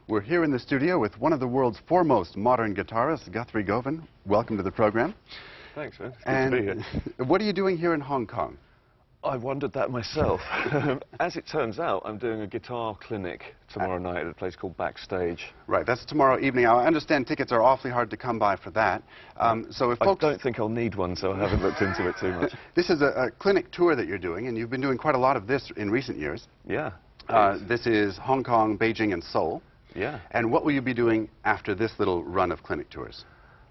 We're here in the studio with one of the world's foremost modern guitarists, Guthrie Govan. Welcome to the program. Thanks, man. It's good to be here. What are you doing here in Hong Kong? I wondered that myself. As it turns out, I'm doing a guitar clinic tomorrow night at a place called Backstage. Right, that's tomorrow evening. I understand tickets are awfully hard to come by for that. So if folks... I don't think I'll need one, so I haven't looked into it too much. This is a clinic tour that you're doing, and you've been doing quite a lot of this in recent years. Yeah. This is Hong Kong, Beijing, and Seoul. Yeah. And what will you be doing after this little run of clinic tours?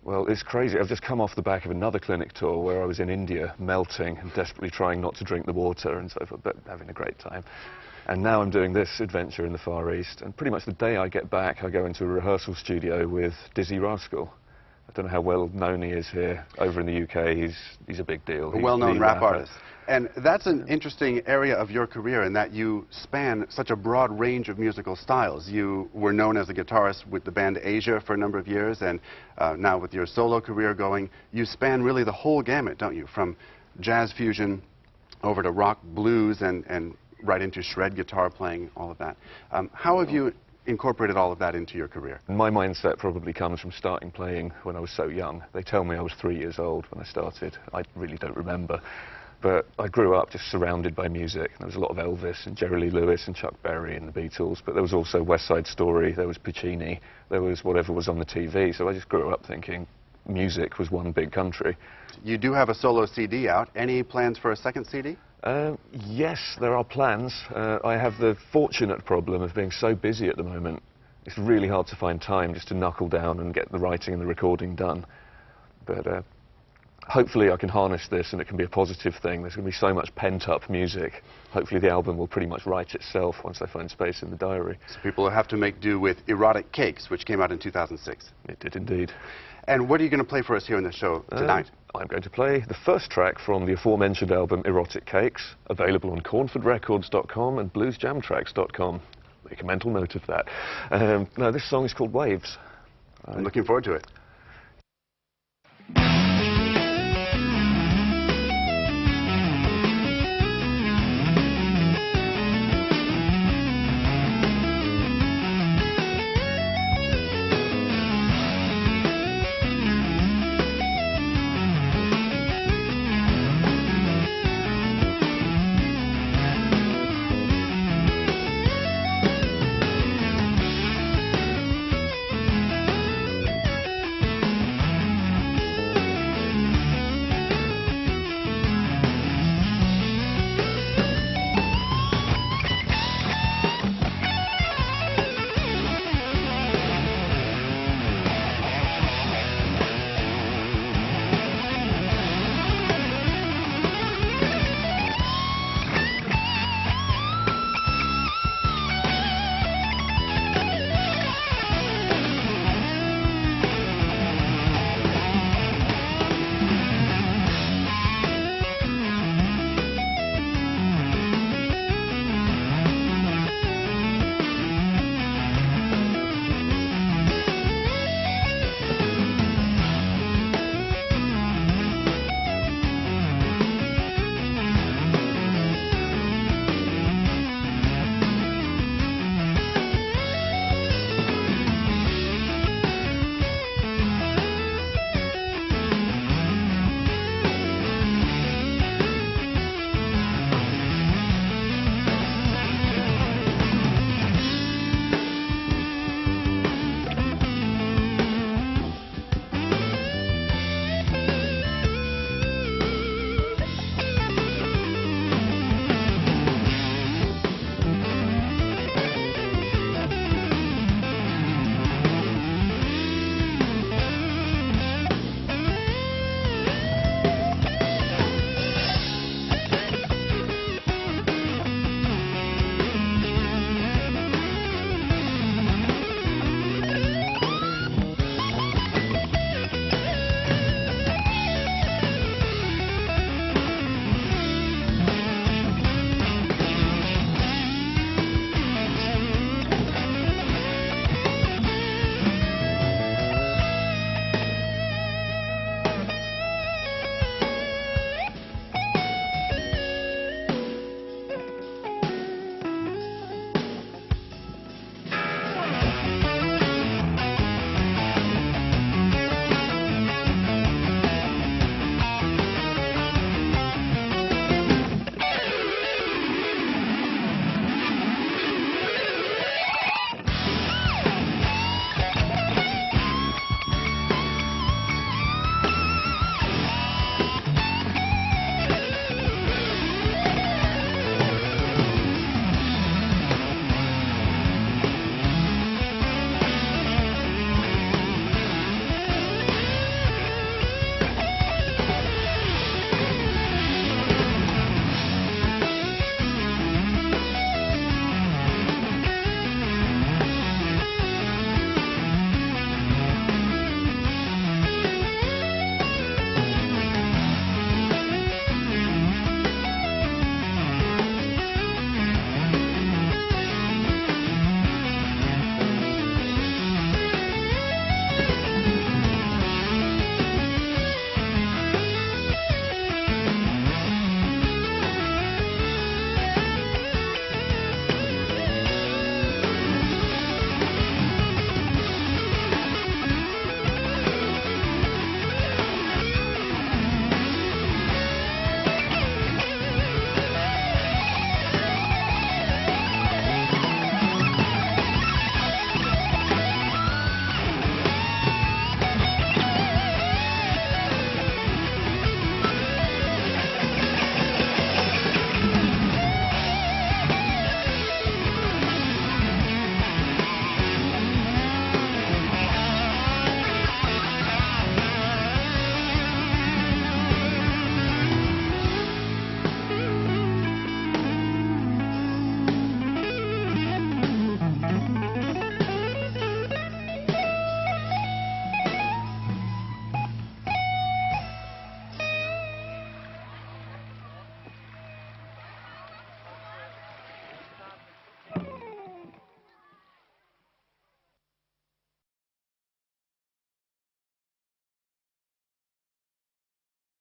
Well, it's crazy. I've just come off the back of another clinic tour where I was in India, melting and desperately trying not to drink the water and so forth, but having a great time. And now I'm doing this adventure in the Far East, and pretty much the day I get back, I go into a rehearsal studio with Dizzy Rascal. I don't know how well known he is here. Over in the UK, he's a big deal. A well-known rap artist. And that's an interesting area of your career in that you span such a broad range of musical styles. You were known as a guitarist with the band Asia for a number of years, and now with your solo career going, you span really the whole gamut, don't you? From jazz fusion over to rock, blues, and right into shred guitar playing, all of that. How have you incorporated all of that into your career? My mindset probably comes from starting playing when I was so young. They tell me I was 3 years old when I started. I really don't remember. But I grew up just surrounded by music. There was a lot of Elvis and Jerry Lee Lewis and Chuck Berry and the Beatles, but there was also West Side Story, there was Puccini, there was whatever was on the TV. So I just grew up thinking music was one big country. You do have a solo CD out. Any plans for a second CD? Yes, there are plans. I have the fortunate problem of being so busy at the moment. It's really hard to find time just to knuckle down and get the writing and the recording done. But hopefully I can harness this and it can be a positive thing. There's going to be so much pent-up music. Hopefully the album will pretty much write itself once I find space in the diary. So people will have to make do with Erotic Cakes, which came out in 2006. It did indeed. And what are you going to play for us here in the show tonight? I'm going to play the first track from the aforementioned album Erotic Cakes, available on cornfordrecords.com and bluesjamtracks.com. Make a mental note of that. Now this song is called Waves. I'm looking forward to it.